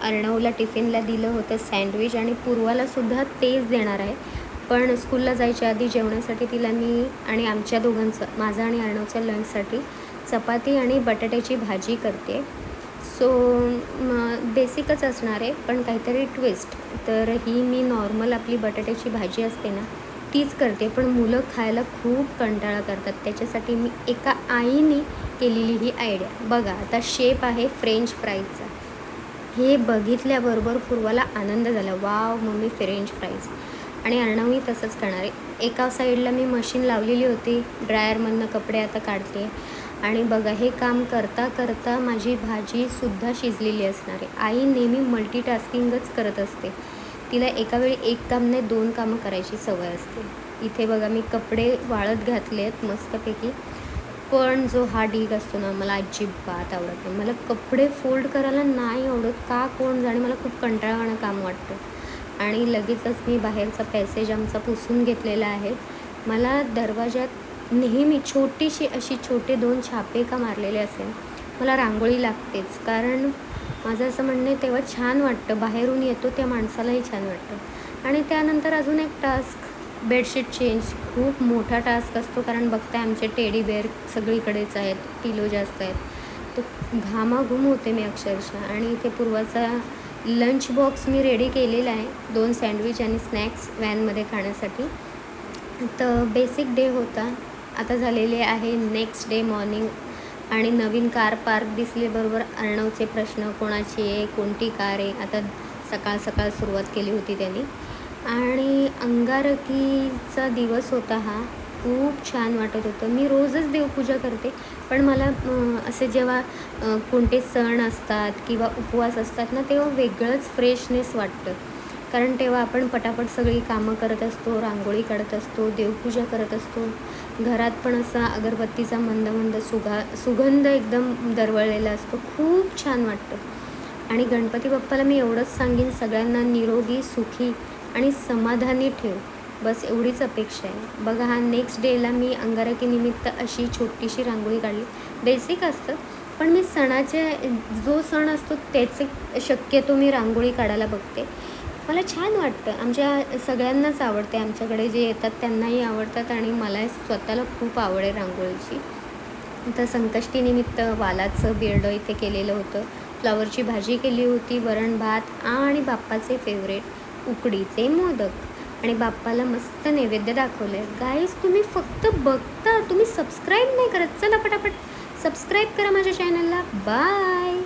अर्णवला टिफिनला दिलं होतं सँडविच आणि पूर्वालासुद्धा तेच देणार आहे. पण स्कूलला जायच्या आधी जेवणासाठी तिला मी आणि आमच्या दोघांचं, माझं आणि अर्णवच्या लंचसाठी चपाती आणि बटाट्याची भाजी करते. सो बेसिकच असणार आहे, पण काहीतरी ट्विस्ट. तर ही मी नॉर्मल आपली बटाट्याची भाजी असते ना, तीच करते. पण मुलं खायला खूप कंटाळा करतात. त्याच्यासाठी मी एका आईने केलेली ही आयडिया. बघा, आता शेप आहे फ्रेंच फ्राईजचा. हे बघितल्याबरोबर पूर्वाला आनंद झाला. Wow mummy, French fries. आणि अर्णवही तसंच करणार आहे. एका साईडला मी मशीन लावलेली होती, ड्रायरमधनं कपडे आता काढते. आणि बघा, हे काम करता करता माझी भाजीसुद्धा शिजलेली असणार आहे. आई नेहमी मल्टीटास्किंगच करत असते. तिला एका वेळी एक काम नाही, 2 कामं करायची सवय असते. इथे बघा, मी कपडे वाळत घातले आहेत मस्तपैकी. पण जो हा ढीग असतो ना, मला अजिबात आवडत नाही. मला कपडे फोल्ड करायला नाही आवडत. का कोण जाणे, मला खूप कंटाळवाणं काम वाटतं. आणि लगेचच मी बाहेरचा पॅसेज आमचा पुसून घेतलेला आहे. मला दरवाजात नेहमी छोटीशी अशी छोटे 2 छापे का मारलेले असेल, मला रांगोळी लागतेच. कारण माझं असं म्हणणं आहे, तेव्हा छान वाटतं. बाहेरून येतो त्या माणसालाही छान वाटतं. आणि त्यानंतर अजून एक टास्क, बेडशीट चेंज. खूप मोठा टास्क असतो, कारण बघताय आमचे टेडी बेअर सगळीकडेच आहेत, पिलो जास्त आहेत. तर घामाघूम होते मी अक्षरशः. आणि इथे पूर्वाचा लंच बॉक्स मी रेडी केलेला आहे, 2 सँडविच आणि स्नॅक्स व्हॅनमध्ये खाण्यासाठी. तर बेसिक डे होता. आता झालेले आहे नेक्स्ट डे मॉर्निंग. आणि नवीन कार पार्क दिसल्याबरोबर अर्णवचे प्रश्न, कोणाची आहे, कोणती कार आहे. आता सकाळ सकाळ सुरुवात केली होती त्यांनी. आणि अंगारकीचा दिवस होता हा. खूप छान वाटत होतं. मी रोजच देवपूजा करते, पण मला असे जेव्हा कोणते सण असतात किंवा उपवास असतात ना, तेव्हा वेगळंच फ्रेशनेस वाटतं. कारण तेव्हा आपण पटापट सगळी कामं करत असतो, रांगोळी काढत असतो, देवपूजा करत असतो. घरात पण असा अगरबत्तीचा मंद मंद सुगंध एकदम दरवळलेला असतो. खूप छान वाटतं. आणि गणपती बाप्पाला मी एवढंच सांगेन, सगळ्यांना निरोगी, सुखी आणि समाधानी ठेव. बस एवढीच अपेक्षा आहे. बघा, हा नेक्स्ट डेला मी अंगारकीनिमित्त अशी छोटीशी रांगोळी काढली. बेसिक असतं, पण मी सणाचे, जो सण असतो त्याचे शक्यतो मी रांगोळी काढायला बघते. मला छान वाटतं. आमच्या सगळ्यांनाच आवडते. आमच्याकडे जे येतात त्यांनाही आवडतात आणि मला स्वतःला खूप आवड आहे रांगोळीची. तर संकष्टीनिमित्त वालाचं बिर्डं इथे केलेलं होतं. फ्लॉवरची भाजी केली होती, वरण भात आणि बाप्पाचे फेवरेट उकडीचे मोदक. आणि बाप्पाला मस्त नैवेद्य दाखवलं आहे. गाईज, तुम्ही फक्त बघता, तुम्ही सबस्क्राईब नाही करत. चला पटापट सबस्क्राईब करा माझ्या चॅनलला. बाय.